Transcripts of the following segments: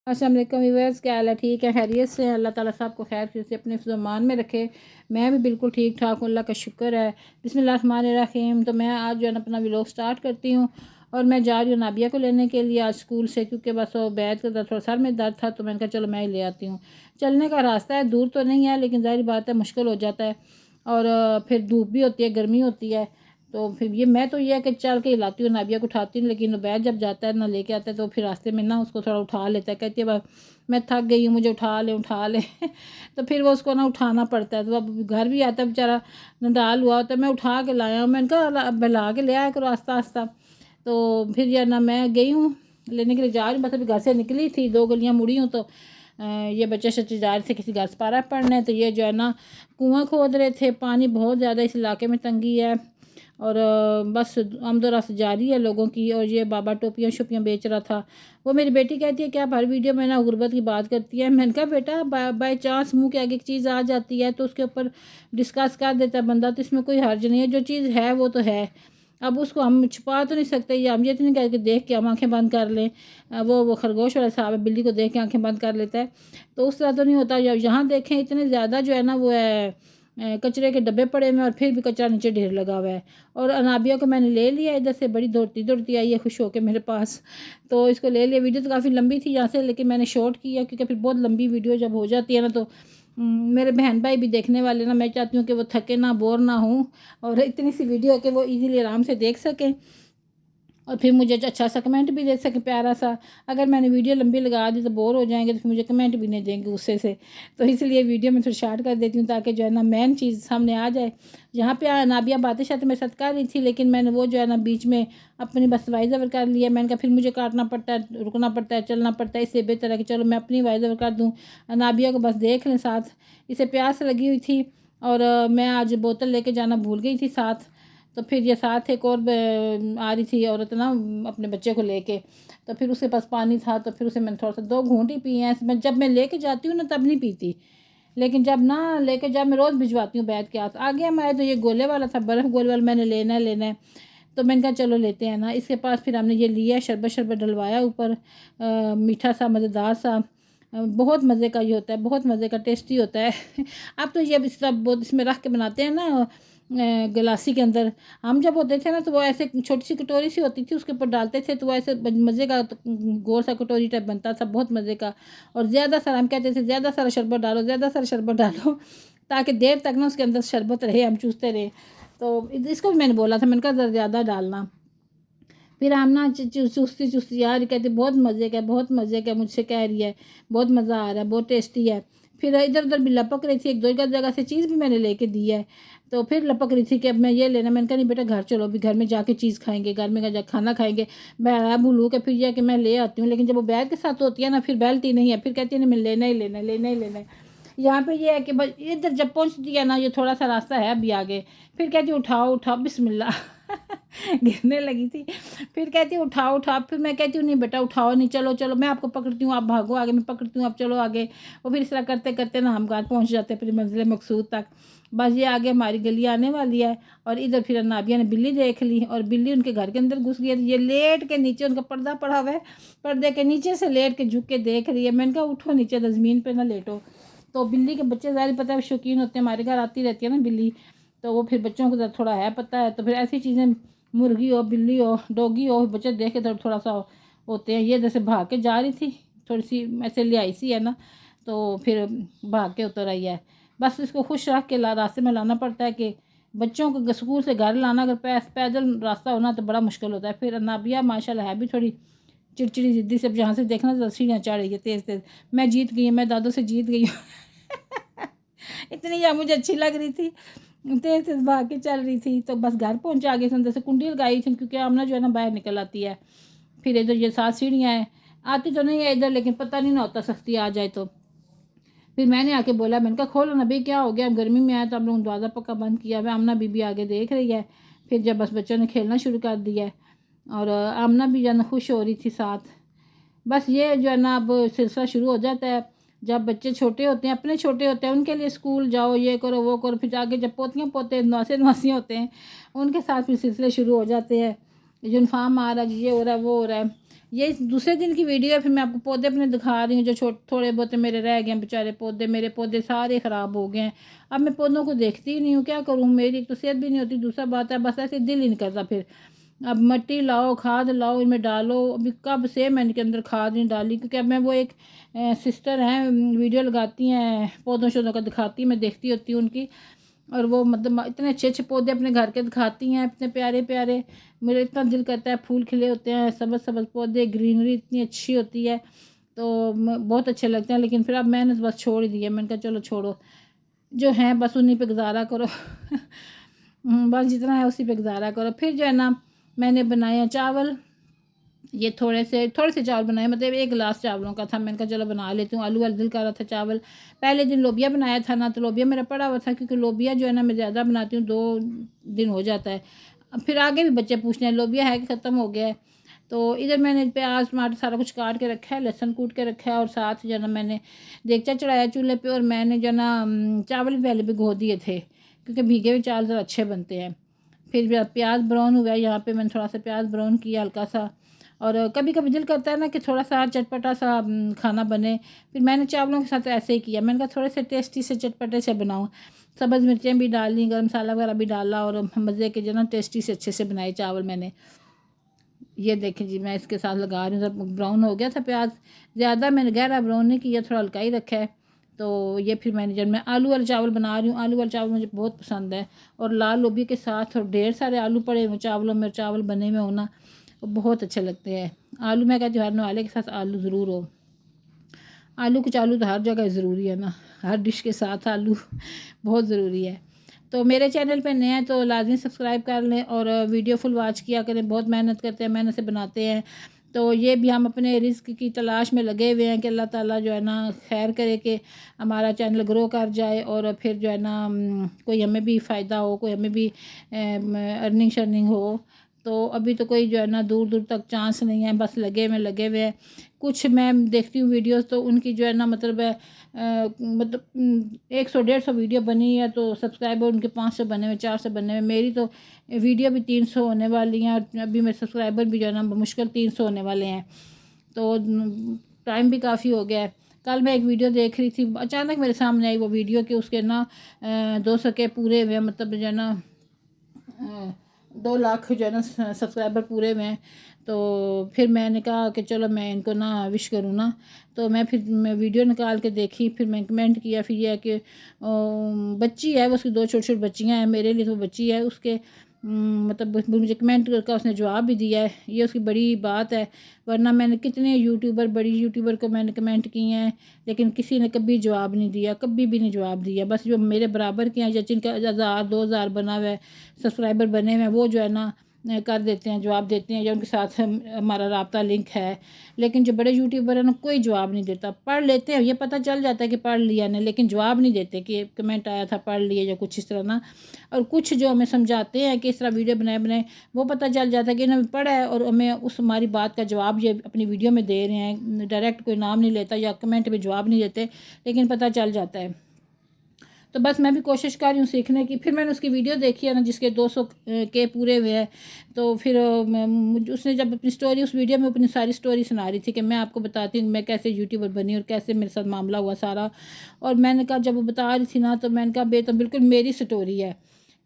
अस्सलाम वालेकुम व्यूअर्स, क्या हाल है? ठीक है, खैरियत से? अल्लाह ताला सबको खैर से अपने ज़मान में रखे। मैं भी बिल्कुल ठीक ठाक हूँ, अल्लाह का शुक्र है। बिस्मिल्लाहिर्रहमानिर्रहीम। तो मैं आज जो है ना अपना व्लॉग स्टार्ट करती हूँ और मैं जा रही हूँ नाबिया को लेने के लिए आज स्कूल से, क्योंकि बस वो बैठ का थोड़ा सर में दर्द था, तो मैंने कहा चलो मैं ही ले आती हूँ। चलने का रास्ता है, दूर तो नहीं है, लेकिन ज़ाहिर बात है मुश्किल हो जाता है। और फिर धूप भी होती है, गर्मी होती है, तो फिर ये मैं तो ये है कि चल के ही लाती हूँ, नाबिया को उठाती हूँ। लेकिन बैग जब जाता है ना लेके आता है, तो फिर रास्ते में ना उसको थोड़ा उठा लेता है, कहती है मैं थक गई हूँ, मुझे उठा ले तो फिर वो उसको ना उठाना पड़ता है। तो अब घर भी आता है बेचारा, नंदाल हुआ होता है, मैं उठा के लाया हूँ। मैंने कहा अब ला के ले आया करो आस्ता आस्ता। तो फिर यह ना मैं गई हूँ लेने के लिए, जा रही हूँ, बस अभी घर से निकली थी, 2 गलियाँ मुड़ी हूँ। तो ये बच्चे शच्चे जा रहे थे किसी घास पारा पड़ने, तो ये जो है ना कुआँ खोद रहे थे। पानी बहुत ज़्यादा इस इलाके में तंगी है, और बस आमदोरफ्त जारी है लोगों की। और ये बाबा टोपियाँ शोपियाँ बेच रहा था। वो मेरी बेटी कहती है कि आप हर वीडियो में ना गुर्बत की बात करती है। मैंने कहा बेटा बाय चांस मुंह के आगे एक चीज़ आ जाती है तो उसके ऊपर डिस्कस कर देता है बंदा, तो इसमें कोई हर्ज नहीं है। जो चीज़ है वो तो है, अब उसको हम छुपा तो नहीं सकते, या हम ये तो नहीं कह के देख के हम आंखें बंद कर लें। वो खरगोश वाला साहब है, बिल्ली को देख के आंखें बंद कर लेता है, तो उस तरह तो नहीं होता। यहाँ देखें इतने ज़्यादा जो है ना वो है कचरे के डब्बे पड़े हुए हैं, और फिर भी कचरा नीचे ढेर लगा हुआ है। और अनाबिया को मैंने ले लिया, इधर से बड़ी दौड़ती दौड़ती आई है खुश होकर मेरे पास, तो इसको ले लिया। वीडियो तो काफ़ी लंबी थी यहाँ से, लेकिन मैंने शॉर्ट किया, क्योंकि फिर बहुत लंबी वीडियो जब हो जाती है ना, तो मेरे बहन भाई भी देखने वाले ना, मैं चाहती हूँ कि वो थके ना, बोर ना हो, और इतनी सी वीडियो है कि वो इजीली आराम से देख सकें, और फिर मुझे अच्छा सा कमेंट भी दे सके प्यारा सा। अगर मैंने वीडियो लंबी लगा दी तो बोर हो जाएंगे, तो फिर मुझे कमेंट भी नहीं देंगे गुस्से से। तो इसलिए वीडियो में थोड़ी शार्ट कर देती हूँ, ताकि जो है ना मेन चीज़ सामने आ जाए। यहाँ पे नाबिया बातें शातें मेरे साथ कर रही थी, लेकिन मैंने वो जो है ना बीच में अपनी बस वॉइस ओवर कर लिया। मैंने कहा फिर मुझे काटना पड़ता है, रुकना पड़ता है, चलना पड़ता है, इससे बेहतर है कि चलो मैं अपनी वॉइस ओवर कर दूँ, नाबिया को बस देख लें साथ। इसे प्यास लगी हुई थी, और मैं आज बोतल लेके जाना भूल गई थी साथ। तो फिर ये साथ एक और आ रही थी औरत ना अपने बच्चे को लेके, तो फिर उसके पास पानी था, तो फिर उसे मैंने थोड़ा सा 2 घूंट ही पिए हैं। मैं जब मैं लेके जाती हूँ ना तब नहीं पीती, लेकिन जब ना लेके जब मैं रोज़ भिजवाती हूँ बैठ के। आगे हम आए तो ये गोले वाला था, बर्फ़ गोले वाला, मैंने लेना है। तो मैंने कहा चलो लेते हैं ना। इसके पास फिर हमने ये लिया, शरबत शरबत डलवाया ऊपर, मीठा सा मज़ेदार सा, बहुत मज़े का ये होता है, बहुत मज़े का टेस्टी होता है अब तो ये सब बहुत इसमें रख के बनाते हैं ना, गिलासी के अंदर। हम जब होते थे ना तो वो ऐसे छोटी सी कटोरी सी होती थी, उसके ऊपर डालते थे, तो वो ऐसे मज़े का तो गोल सा कटोरी टाइप बनता था, बहुत मज़े का। और ज़्यादा सारा हम कहते थे ज़्यादा सारा शरबत डालो, ज़्यादा सारा शरबत डालो ताकि देर तक ना उसके अंदर शरबत रहे, हम चूसते रहे। तो इसको भी मैंने बोला था, मैंने कहा ज़्यादा डालना। फिर हम ना चूसती चूसती यार कहती बहुत मज़े का, बहुत मज़े का, मुझसे कह रही है बहुत मज़ा आ रहा है, बहुत टेस्टी है। फिर इधर उधर भी लपक रही थी, 1-2 जगह से चीज़ भी मैंने लेके दी है, तो फिर लपक रही थी कि अब मैं ये लेना। मैंने कहा नहीं बेटा घर चलो, अभी घर में जाके चीज़ खाएंगे, घर में जा खाना खाएंगे। मैं भूलू के फिर यह कि मैं ले आती हूँ, लेकिन जब वो बैग के साथ होती है ना फिर बैलती नहीं है, फिर कहती है नहीं मैं लेना ही लेना है, लेना ही लेना है। यहाँ पे ये है कि बस इधर जब पहुँचती है ना, ये थोड़ा सा रास्ता है अभी आगे, फिर कहती है उठाओ उठाओ बिस्मिल्लाह गिरने लगी थी। फिर कहती है उठाओ उठाओ, फिर मैं कहती हूँ नहीं बेटा उठाओ नहीं, चलो चलो मैं आपको पकड़ती हूँ, आप भागो आगे, मैं पकड़ती हूँ, आप चलो आगे। और फिर इस तरह करते करते ना हम घर पहुँच जाते हैं अपनी मंजिल मकसूद तक। बस ये आगे हमारी गली आने वाली है, और इधर फिर नाबिया ने बिल्ली देख ली, और बिल्ली उनके घर के अंदर घुस गई। ये लेट के नीचे, उनका पर्दा पड़ा हुआ है, पर्दे के नीचे से लेट के झुक के देख रही है। मैंने कहा उठो नीचे, ज़मीन पे ना लेटो। तो बिल्ली के बच्चे ज़्यादा पता है शौकीन होते हैं, हमारे घर आती रहती है ना बिल्ली, तो वो फिर बच्चों को थोड़ा है पता है, तो फिर ऐसी चीज़ें मुर्गी हो, बिल्ली हो, डॉगी हो, बच्चे देख के थोड़ा सा होते हैं। ये जैसे भाग के जा रही थी, थोड़ी सी ऐसे लिहाई सी है ना, तो फिर भाग के उतर आई है। बस इसको खुश रख के रास्ते में लाना पड़ता है, कि बच्चों को स्कूल से घर लाना अगर पैदल रास्ता होना तो बड़ा मुश्किल होता है। फिर नाबिया माशाल्लाह है भी थोड़ी चिड़चिड़ी ज़िद्दी, सब जहाँ से देखना तो सीढ़ियाँ चढ़ रही है तेज़ तेज़। मैं जीत गई, मैं दादों से जीत गई इतनी यह मुझे अच्छी लग रही थी, तेज़ तेज़ भाग के चल रही थी। तो बस घर पहुँचा के अंदर से कुंडी लगाई थी, क्योंकि आमना जो है ना बाहर निकल आती है। फिर इधर ये 7 सीढ़ियाँ हैं, आती तो नहीं है इधर, लेकिन पता नहीं ना होता सख्ती आ जाए तो। फिर मैंने आके बोला, मैंने कहा खोलो ना भाई, क्या हो गया, अब गर्मी में आया तो आप लोगों ने दरवाज़ा पक्का बंद किया हुआ है। आमना बीबी आगे देख रही है। फिर जब बस बच्चों ने खेलना शुरू कर दिया है, और आमना भी जो है ना खुश हो रही थी साथ। बस ये जो है ना अब सिलसिला शुरू हो जाता है, जब बच्चे छोटे होते हैं, अपने छोटे होते हैं, उनके लिए स्कूल जाओ, ये करो वो करो। फिर आगे जब पोतियाँ पोते नवासे नवासी होते हैं, उनके साथ फिर सिलसिले शुरू हो जाते हैं, यूनिफॉर्म आ रहा है, ये हो रहा है वो हो रहा है। ये दूसरे दिन की वीडियो है। फिर मैं आपको पौधे अपने दिखा रही हूँ जो थोड़े बहुत मेरे रह गए हैं बेचारे पौधे। मेरे पौधे सारे ख़राब हो गए हैं। अब मैं पौधों को देखती ही नहीं हूँ, क्या करूँ, मेरी तो सेहत भी नहीं होती, दूसरा बात है बस ऐसे दिल ही नहीं करता। फिर अब मिट्टी लाओ, खाद लाओ, इनमें डालो। अभी कब से मैंने के अंदर खाद नहीं डाली, क्योंकि अब मैं वो एक सिस्टर हैं वीडियो लगाती हैं पौधों शौधों का दिखाती, मैं देखती होती हूँ उनकी। और वो मतलब इतने अच्छे अच्छे पौधे अपने घर के दिखाती हैं, इतने प्यारे प्यारे। मेरा इतना दिल करता है, फूल खिले होते हैं, सब्ज़ सब्ज़ पौधे, ग्रीनरी इतनी अच्छी होती है, तो बहुत अच्छे लगते हैं। लेकिन फिर अब मैंने बस छोड़ ही दिया। मैंने कहा चलो छोड़ो, जो है बस उन्हीं पे गुजारा करो। बस जितना है उसी पे गुजारा करो। फिर जो है ना मैंने बनाया चावल। ये थोड़े से चावल बनाए, मतलब एक गिलास चावलों का था। मैंने कहा चलो बना लेती हूँ, आलू वाला दिल कर रहा था चावल। पहले दिन लोबिया बनाया था ना, तो लोबिया मेरा पड़ा हुआ था, क्योंकि लोबिया जो है ना मैं ज़्यादा बनाती हूँ, 2 दिन हो जाता है। अब फिर आगे भी बच्चे पूछते हैं लोबिया है कि ख़त्म हो गया है। तो इधर मैंने प्याज टमाटर सारा कुछ काट के रखा है, लहसुन कूट के रखा है, और साथ जो है ना मैंने देगचा चढ़ाया चूल्हे पे। और मैंने जो है ना चावल भी पहले भिगो दिए थे, क्योंकि भीगे हुए चावल ज़रा अच्छे बनते हैं। फिर प्याज ब्राउन हुआ है, यहाँ पे मैंने थोड़ा सा प्याज ब्राउन किया हल्का सा। और कभी कभी दिल करता है ना कि थोड़ा सा चटपटा सा खाना बने। फिर मैंने चावलों के साथ ऐसे ही किया, मैंने कहा थोड़े से टेस्टी से चटपटे से बनाऊँ। सब्ज़ मिर्चें भी डाली, गर्म मसाला वगैरह भी डाला, और मज़े के जो ना टेस्टी से अच्छे से बनाए चावल मैंने। ये देखें जी, मैं इसके साथ लगा रही हूँ। जब ब्राउन हो गया था प्याज, ज़्यादा मैंने गहरा ब्राउन नहीं किया, थोड़ा हल्का ही रखा है। तो ये फिर मैंने जब मैं आलू वाले चावल बना रही हूँ, आलू वाले चावल मुझे बहुत पसंद है। और लाल लोबिया के साथ और ढेर सारे आलू पड़े हुए चावलों में, चावल बने हुए होना वो बहुत अच्छे लगते हैं। आलू मैं कहती हूँ हर नवाले के साथ आलू ज़रूर हो। आलू कुछ आलू तो हर जगह ज़रूरी है ना, हर डिश के साथ आलू बहुत ज़रूरी है। तो मेरे चैनल पे नए हैं तो लाजमी सब्सक्राइब कर लें, और वीडियो फुल वॉच किया करें। बहुत मेहनत करते हैं, मेहनत से बनाते हैं। तो ये भी हम अपने रिस्क की तलाश में लगे हुए हैं कि अल्लाह ताला जो है ना खैर करे कि हमारा चैनल ग्रो कर जाए, और फिर जो है ना कोई हमें भी फ़ायदा हो, कोई हमें भी अर्निंग शर्निंग हो। तो अभी तो कोई जो है ना दूर दूर तक चांस नहीं है, बस लगे हुए हैं। कुछ मैं देखती हूँ वीडियोस, तो उनकी जो है ना मतलब 100-150 वीडियो बनी है, तो सब्सक्राइबर उनके 500 बने हुए, 400 बने हुए। मेरी तो वीडियो भी 300 होने वाली हैं, और अभी मेरे सब्सक्राइबर भी जो है ना मुश्किल 300 होने वाले हैं। तो टाइम भी काफ़ी हो गया है। कल मैं एक वीडियो देख रही थी, अचानक मेरे सामने आई वो वीडियो कि उसके ना 200 के पूरे हुए, मतलब जो है ना 2 लाख जो है ना सब्सक्राइबर पूरे हुए हैं। तो फिर मैंने कहा कि चलो मैं इनको ना विश करूँ ना। तो मैं वीडियो निकाल के देखी, फिर मैं कमेंट किया। फिर यह है कि बच्ची है वो, उसकी 2 छोटी छोटी बच्चियाँ हैं, मेरे लिए तो बच्ची है उसके। मतलब मुझे कमेंट करके उसने जवाब भी दिया है, ये उसकी बड़ी बात है। वरना मैंने कितने बड़ी यूट्यूबर को मैंने कमेंट किए हैं, लेकिन किसी ने कभी जवाब नहीं दिया, कभी भी नहीं जवाब दिया। बस जो मेरे बराबर के हैं या जिनका 1000-2000 बना हुआ है, सब्सक्राइबर बने हुए हैं, वो जो है ना कर देते हैं, जवाब देते हैं, या उनके साथ हमारा राब्ता लिंक है। लेकिन जो बड़े यूट्यूबर हैं ना कोई जवाब नहीं देता। पढ़ लेते हैं, ये पता चल जाता है कि पढ़ लिया ने, लेकिन जवाब नहीं देते कि कमेंट आया था पढ़ लिया या कुछ इस तरह ना। और कुछ जो हमें समझाते हैं कि इस तरह वीडियो बनाए वो पता चल जाता है कि इन्होंने पढ़ा है, और हमें उस हमारी बात का जवाब ये अपनी वीडियो में दे रहे हैं। डायरेक्ट कोई नाम नहीं लेता या कमेंट में जवाब नहीं देते, लेकिन पता चल जाता है। तो बस मैं भी कोशिश कर रही हूँ सीखने की। फिर मैंने उसकी वीडियो देखी है ना जिसके 200 के पूरे हुए हैं। तो फिर उसने जब अपनी स्टोरी, उस वीडियो में अपनी सारी स्टोरी सुना रही थी कि मैं आपको बताती हूँ मैं कैसे यूट्यूबर बनी और कैसे मेरे साथ मामला हुआ सारा। और मैंने कहा जब वो बता रही थी ना, तो मैंने कहा बे तो बिल्कुल मेरी स्टोरी है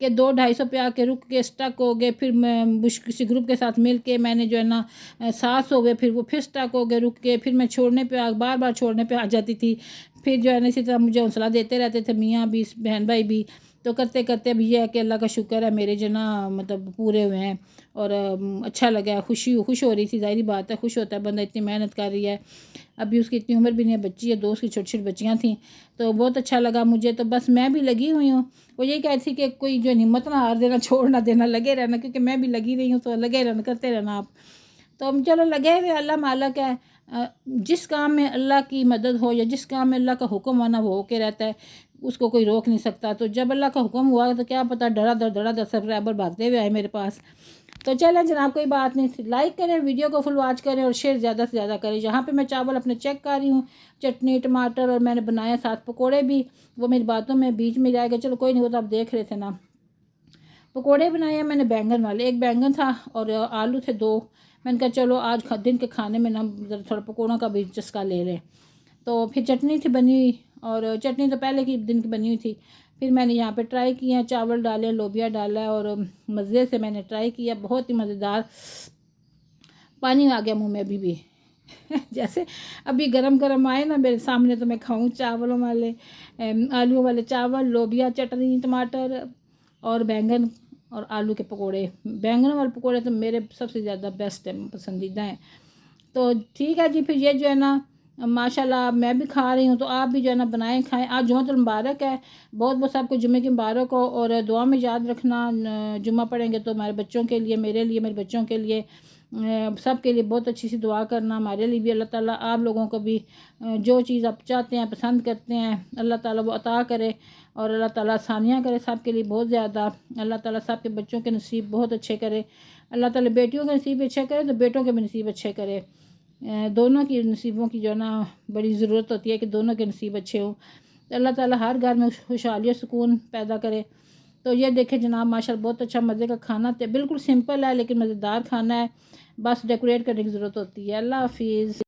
कि 200-250 पे आके रुक के स्टक हो गए। फिर मैं किसी ग्रुप के साथ मिल के मैंने जो है ना 700 हो गए, फिर वो फिर स्टक हो गए रुक के। फिर मैं छोड़ने पे बार बार छोड़ने पे आ जाती थी। फिर जो है ना इसी तरह मुझे हौसला देते रहते थे मियाँ भी, बहन भाई भी। तो करते करते अब ये है कि अल्लाह का शुक्र है मेरे जो ना मतलब पूरे हुए हैं। और अच्छा लगा, खुश हो रही थी। ज़ाहिर बात है खुश होता है बंदा, इतनी मेहनत कर रही है। अभी उसकी इतनी उम्र भी नहीं है, बच्ची है, 2 उसकी छोटी छोटी बच्चियाँ थीं। तो बहुत अच्छा लगा मुझे। तो बस मैं भी लगी हुई हूँ। वो यही कहती थी कि कोई जो हिम्मत ना हार देना, छोड़ ना देना, लगे रहना, क्योंकि मैं भी लगी रही हूँ। तो लगे रहना, करते रहना आप। तो हम चलो लगे हुए, अल्लाह मालक है। जिस काम में अल्लाह की मदद हो या जिस काम में अल्लाह का हुक्म आना वो होके रहता है, उसको कोई रोक नहीं सकता। तो जब अल्लाह का हुक्म हुआ तो क्या पता धड़ा सब्सक्राइबर भागते हुए आए मेरे पास। तो चलें जनाब, कोई बात नहीं। लाइक करें, वीडियो को फुल वॉच करें, और शेयर ज़्यादा से ज़्यादा करें। यहाँ पे मैं चावल अपने चेक कर रही हूँ, चटनी टमाटर, और मैंने बनाया साथ पकोड़े भी। वो मेरी बातों में बीच में जाएगा, चलो कोई नहीं, वो तो आप देख रहे थे ना। पकोड़े बनाए मैंने बैंगन वाले, एक बैंगन था और आलू थे 2। मैंने कहा चलो आज दिन के खाने में ना ज़रा थोड़ा पकौड़ों का भी चस्का ले लें। तो फिर चटनी थी बनी हुई, और चटनी तो पहले की दिन की बनी हुई थी। फिर मैंने यहाँ पे ट्राई किया, चावल डाले, लोबिया डाला और मज़े से मैंने ट्राई किया, बहुत ही मज़ेदार। पानी आ गया मुंह में अभी भी जैसे अभी गरम गरम आए ना मेरे सामने तो मैं खाऊं चावलों वाले, आलू वाले चावल, लोबिया, चटनी, टमाटर और बैंगन और आलू के पकोड़े। बैंगन वाले पकोड़े तो मेरे सबसे ज़्यादा बेस्ट है, पसंदीदा हैं। तो ठीक है जी, फिर ये जो है ना माशाल्लाह मैं भी खा रही हूँ, तो आप भी जो है ना बनाएं खाएं। आज जुम्मतुल मुबारक है, बहुत बहुत सबको जुम्मे की मुबारक हो। और दुआ में याद रखना, जुम्मा पढ़ेंगे तो हमारे बच्चों के लिए, मेरे लिए, मेरे बच्चों के लिए, सब के लिए बहुत अच्छी सी दुआ करना। हमारे लिए भी अल्लाह ताला आप लोगों को भी जो चीज़ आप चाहते हैं, पसंद करते हैं, अल्लाह ताला वो अता करे और अल्लाह ताला आसानियाँ करे सब के लिए बहुत ज़्यादा। अल्लाह ताला सब के बच्चों के नसीब बहुत अच्छे करे। अल्लाह ताला बेटियों के नसीब अच्छे करे तो बेटों के भी नसीब अच्छे करे। दोनों की नसीबों की जो है ना बड़ी ज़रूरत होती है कि दोनों के नसीब अच्छे हों। तो अल्लाह ताला हर घर में खुशहाली और सुकून पैदा करे। तो ये देखें जनाब माशाल्लाह बहुत अच्छा मज़े का खाना, तो बिल्कुल सिंपल है लेकिन मज़ेदार खाना है, बस डेकोरेट करने की ज़रूरत होती है। अल्लाह हाफिज़।